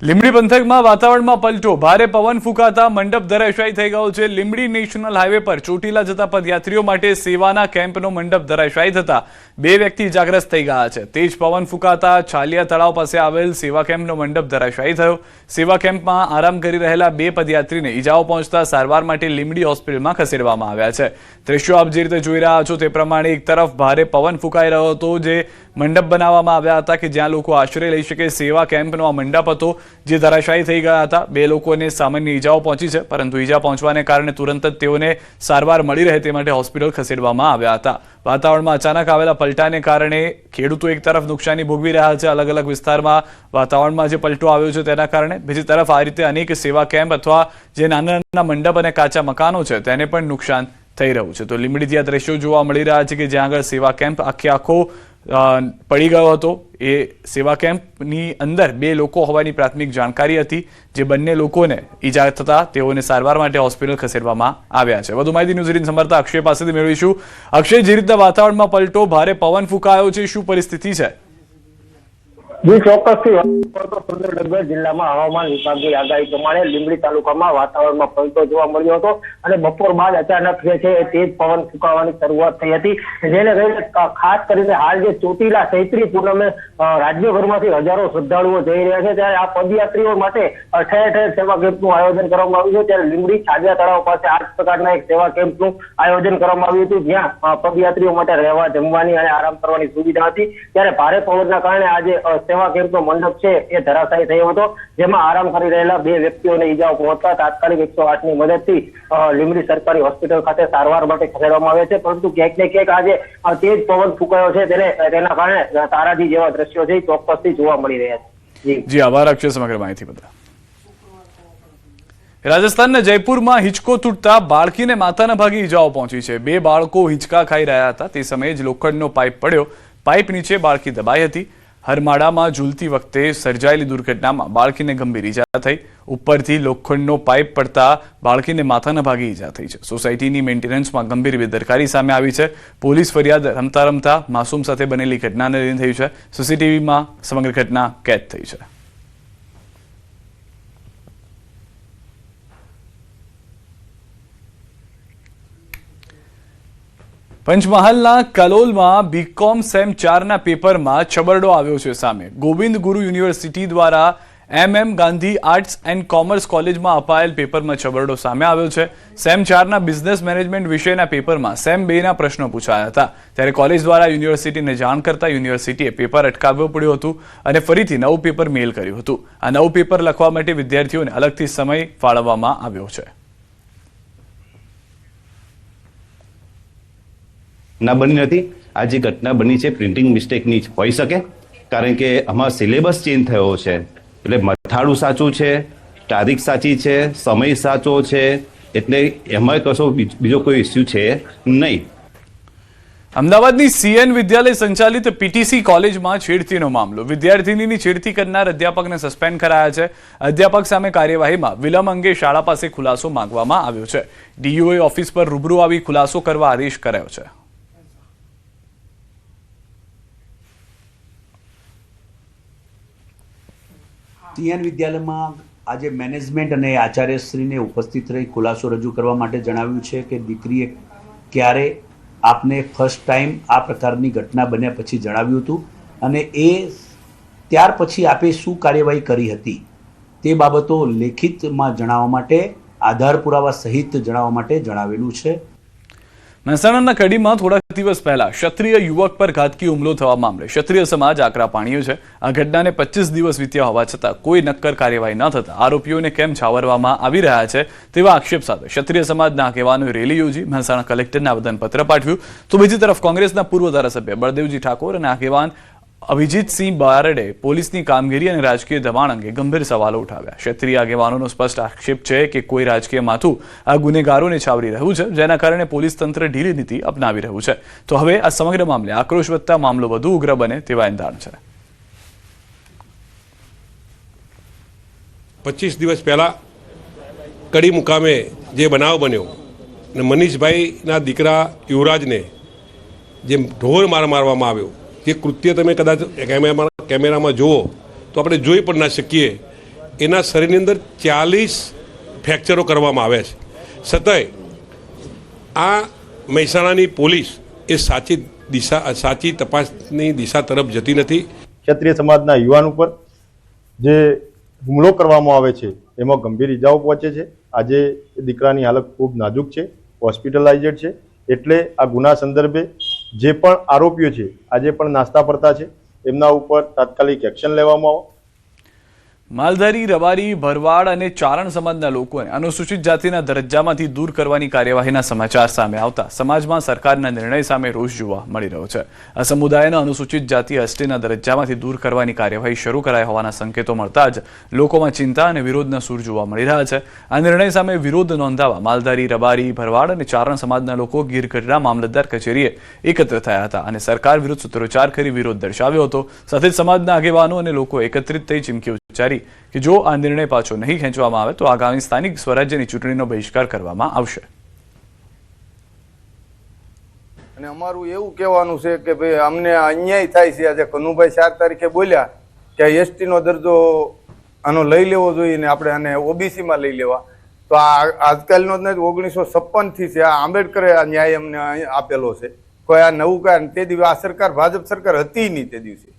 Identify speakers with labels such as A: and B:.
A: લીંબડી પંથકમાં વાતાવરણમાં પલટો, ભારે પવન ફૂંકાતા મંડપ ધરાશાયી થઈ ગયો છે। લીંબડી નેશનલ હાઈવે પર ચોટીલા જતા પદયાત્રીઓ માટે સેવાના કેમ્પનો મંડપ ધરાશાયી થતા બે વ્યક્તિ ઇજાગ્રસ્ત થઈ ગયા છે। તેજ પવન ફૂંકાતા છાલિયા તળાવ પાસે આવેલ સેવા કેમ્પનો મંડપ ધરાશાયી થયો। સેવા કેમ્પમાં આરામ કરી રહેલા બે પદયાત્રીને ઇજાઓ પહોંચતા સારવાર માટે લીંબડી હોસ્પિટલમાં ખસેડવામાં આવ્યા છે। દ્રશ્યો આપ જે રીતે જોઈ રહ્યા છો તે પ્રમાણે એક તરફ ભારે પવન ફૂંકાઈ રહ્યો હતો, જે મંડપ બનાવવામાં આવ્યા હતા કે જ્યાં લોકો આશ્રય લઈ શકે, સેવા કેમ્પનો આ મંડપ હતો જે ધરાશાયી થઈ ગયા હતા। બે લોકોને સામાન્ય ઇજાઓ પહોંચી છે, પરંતુ ઇજા પહોંચવાને કારણે તુરંત જ તેઓને સારવાર મળી રહે તે માટે હોસ્પિટલ ખસેડવામાં આવ્યા હતા। વાતાવરણમાં અચાનક આવેલા પલટાને કારણે ખેડૂતો એક તરફ નુકસાની ભોગવી રહ્યા છે। અલગ અલગ વિસ્તારમાં વાતાવરણમાં જે પલટો આવ્યો છે તેના કારણે બીજી તરફ આ રીતે અનેક સેવા કેમ્પ અથવા જે નાના નાના મંડપ અને કાચા મકાનો છે તેને પણ નુકસાન થઈ રહ્યું છે। તો લીંબડીથી આ દ્રશ્યો જોવા મળી રહ્યા છે કે જ્યાં આગળ સેવા કેમ્પ આખો પડી ગયો હતો। એ સેવા કેમ્પની અંદર બે લોકો હોવાની પ્રાથમિક જાણકારી હતી, જે બંને લોકોને ઈજા થતા તેઓને સારવાર માટે હોસ્પિટલ ખસેડવામાં આવ્યા છે। વધુ માહિતી ન્યૂઝ 18 સંવાદદાતા અક્ષય પાસેથી મેળવીશું। અક્ષય, જે રીતે વાતાવરણમાં પલટો, ભારે પવન ફૂંકાયો છે, શું પરિસ્થિતિ છે?
B: જી ચોક્કસથી સુરેન્દ્રનગર જિલ્લામાં હવામાન વિભાગની આગાહી પ્રમાણે લીંબડી તાલુકામાં વાતાવરણમાં પલટો જોવા મળ્યો હતો અને બપોર બાદ અચાનક જે છે એ તેજ પવન ફૂંકાવાની શરૂઆત થઈ હતી, જેને લઈને ખાસ કરીને હાલ જે ચોટીલા ચૈત્રી પૂનમે રાજ્યભરમાંથી હજારો શ્રદ્ધાળુઓ જઈ રહ્યા છે, ત્યારે આ પદયાત્રીઓ માટે ઠેર ઠેર સેવા કેમ્પનું આયોજન કરવામાં આવ્યું છે। ત્યારે લીંબડી છાલિયા તળાવ પાસે આ જ પ્રકારના એક સેવા કેમ્પનું આયોજન કરવામાં આવ્યું હતું, જ્યાં પદયાત્રીઓ માટે રહેવા, જમવાની અને આરામ કરવાની સુવિધા હતી। ત્યારે ભારે પવનના કારણે આજે સેવા કેમ્પનો મંડપ છે એ ધરાશાયી થયો હતો, જેમાં આરામ કરી રહેલા બે વ્યક્તિઓને ઈજાઓ પહોંચતા તાત્કાલિક 108ની મદદથી લીંબડી સરકારી હોસ્પિટલ ખાતે સારવાર માટે ખસેડવામાં આવે છે। પરંતુ ક્યાંક ને ક્યાંક આજે તેજ પવન ફૂંકાયો છે તેના કારણે તારાજી જેવા દ્રશ્યો છે ચોક્કસથી જોવા મળી રહ્યા છે।
A: જી આભાર અક્ષય સમગ્ર માહિતી બદલ। રાજસ્થાનના જયપુરમાં હિંચકો તૂટતા બાળકીને માથાના ભાગે ઈજાઓ પહોંચી છે। બે બાળકો હિંચકા ખાઈ રહ્યા હતા તે સમયે જ લોખંડનો પાઇપ પડ્યો, પાઇપ નીચે બાળકી દબાઈ હતી। હરમાળામાં ઝૂલતી વખતે સર્જાયેલી દુર્ઘટનામાં બાળકીને ગંભીર ઈજા થઈ। ઉપરથી લોખંડનો પાઇપ પડતા બાળકીને માથાના ભાગે ઈજા થઈ છે। સોસાયટીની મેન્ટેનન્સમાં ગંભીર બેદરકારી સામે આવી છે। પોલીસ ફરિયાદ રમતા રમતા માસૂમ સાથે બનેલી ઘટનાને લઈને થઈ છે। સીસીટીવીમાં સમગ્ર ઘટના કેદ થઈ છે। પંચમહાલના કલોલમાં બીકોમ સેમ 4ના પેપરમાં છબરડો આવ્યો છે સામે। ગોવિંદ ગુરુ યુનિવર્સિટી દ્વારા MM Gandhi arts and commerce કોલેજમાં અપાયેલ પેપરમાં છબરડો સામે આવ્યો છે। સેમ 4ના બિઝનેસ મેનેજમેન્ટ વિષયના પેપરમાં સેમ 2ના પ્રશ્નો પૂછાયા હતા, ત્યારે કોલેજ દ્વારા યુનિવર્સિટીને જાણ કરતા યુનિવર્સિટીએ પેપર અટકાવવું પડ્યું હતું અને ફરીથી નવું પેપર મેલ કર્યું હતું। આ નવું પેપર લખવા માટે વિદ્યાર્થીઓને અલગથી સમય ફાળવવામાં આવ્યો છે।
C: ના બની નથી। આ જે ઘટના બની છે પ્રિન્ટિંગ મિસ્ટેકની જ હોઈ શકે, કારણ કે આમાં સિલેબસ ચેન્જ થયો છે, એટલે મથાળું સાચું છે, તારીખ સાચી છે, સમય સાચો છે, એટલે એમાં કશો બીજો કોઈ ઇસ્યુ છે નહીં।
A: અમદાવાદની CN વિદ્યાલય સંચાલિત PTC કોલેજમાં છેડતીનો મામલો। વિદ્યાર્થીનીની છેડતી કરનાર અધ્યાપકને સસ્પેન્ડ કરાયા છે। અધ્યાપક સામે કાર્યવાહીમાં વિલંબ અંગે શાળા પાસે ખુલાસો માંગવામાં આવ્યો છે। DOE ઓફિસ પર રૂબરૂ આવી ખુલાસો કરવા આદેશ કરાયો છે।
D: CN વિદ્યાલયમાં આજે મેનેજમેન્ટ અને આચાર્યશ્રીને ઉપસ્થિત રહી ખુલાસો રજૂ કરવા માટે જણાવ્યું છે કે દીકરીએ ક્યારે આપને ફર્સ્ટ ટાઈમ આ પ્રકારની ઘટના બન્યા પછી જણાવ્યું હતું અને એ ત્યાર પછી આપે શું કાર્યવાહી કરી હતી તે બાબતો લેખિતમાં જણાવવા માટે, આધાર પુરાવા સહિત જણાવવા માટે જણાવેલું છે।
A: મહેસાણાના કડીમાં થોડા દિવસ પહેલા ક્ષત્રિય યુવક પર ઘાતકી હુમલો થવા મામલે ક્ષત્રિય સમાજ આકરા પાણીએ છે। આ ઘટનાને 25 દિવસ વીત્યા હોવા છતાં કોઈ નક્કર કાર્યવાહી ન થતા આરોપીઓને કેમ છાવરવામાં આવી રહ્યા છે તેવા આક્ષેપ સાથે ક્ષત્રિય સમાજના આગેવાનોએ રેલી યોજી મહેસાણા કલેક્ટરને આવેદનપત્ર પાઠવ્યું। તો બીજી તરફ કોંગ્રેસના પૂર્વ ધારાસભ્ય બળદેવજી ઠાકોર અને આગેવાન અભિજીતસિંહ બારડે પોલીસની કામગીરી અને રાજકીય દબાણ અંગે ગંભીર સવાલો ઉઠાવ્યા। ક્ષત્રિય આગેવાનોનો સ્પષ્ટ આક્ષેપ છે કે કોઈ રાજકીય માથું આ ગુનેગારોને છાવરી રહ્યું છે, જેના કારણે પોલીસ તંત્ર ઢીલી નીતિ અપનાવી રહ્યું છે। તો હવે આ સમગ્ર મામલે આક્રોશ વધતા મામલો વધુ ઉગ્ર બને તેવા એંધાણ છે।
E: 25 દિવસ પહેલા કડી મુકામે જે બનાવ બન્યો અને મનીષભાઈના દીકરા યુવરાજને જે ઢોર માર મારવામાં આવ્યો, જે કૃત્ય તમે કદાચ કેમેરામાં જુઓ તો આપણે જોઈ પણ ના શકીએ એના શરીરની અંદર 40 ફ્રેક્ચરો કરવામાં આવ્યા છે. છતાંય આ મહેસાણાની પોલીસ એ સાચી તપાસની દિશા તરફ જતી નથી.
F: ક્ષત્રિય સમાજના યુવાન ઉપર જે હુમલો કરવામાં આવે છે એમાં ગંભીર ઈજાઓ પહોંચે છે. આજે દીકરાની હાલત ખૂબ નાજુક છે, હોસ્પિટલાઇઝેડ છે. એટલે આ ગુના સંદર્ભે જે પણ આરોપીઓ છે આજે પણ નાસ્તા ફરતા છે, એમના ઉપર તાત્કાલિક એક્શન લેવામાં આવે.
A: માલધારી, રબારી, ભરવાડ અને ચારણ સમાજના લોકોને અનુસૂચિત જાતિના દરજ્જામાંથી દૂર કરવાની કાર્યવાહીના સમાચાર સામે આવતા સમાજમાં સરકારના નિર્ણય સામે રોષ જોવા મળી રહ્યો છે. આ સમુદાયના અનુસૂચિત જાતિ એસટીના દરજ્જામાંથી દૂર કરવાની કાર્યવાહી શરૂ કરાઈ હોવાના સંકેતો મળતા જ લોકોમાં ચિંતા અને વિરોધના સૂર જોવા મળી રહ્યા છે. આ નિર્ણય સામે વિરોધ નોંધાવવા માલધારી, રબારી, ભરવાડ અને ચારણ સમાજના લોકો ગીરગઢડા મામલતદાર કચેરીએ એકત્ર થયા હતા અને સરકાર વિરુદ્ધ સૂત્રોચ્ચાર કરી વિરોધ દર્શાવ્યો હતો. સાથે જ સમાજના આગેવાનો અને લોકો એકત્રિત થઈ ચીમકી ઉચ્ચારી કે જો આ નિર્ણય પાછો નહીં ખેંચવામાં આવે તો આગામી સ્થાનિક સ્વરાજ્યની ચૂંટણીનો બહિષ્કાર કરવામાં આવશે.
G: અને અમારું એવું કહેવાનું છે કે ભાઈ અમને અન્યાય થાય છે. આજે કનુભાઈ 4 તારીખે બોલ્યા કે એસટી નો દરજ્જો આનો લઈ લેવો જોઈએ ને આપણે આને ઓબીસી માં લઈ લેવા, તો આ આજકાલનો જ નથી, 1956 થી છે. આ આંબેડકરે આ ન્યાય અમને આપેલો છે. કોઈ આ નવું કારણ તે દિવસે આ સરકાર ભાજપ સરકાર હતી નહીં તે દિવસે.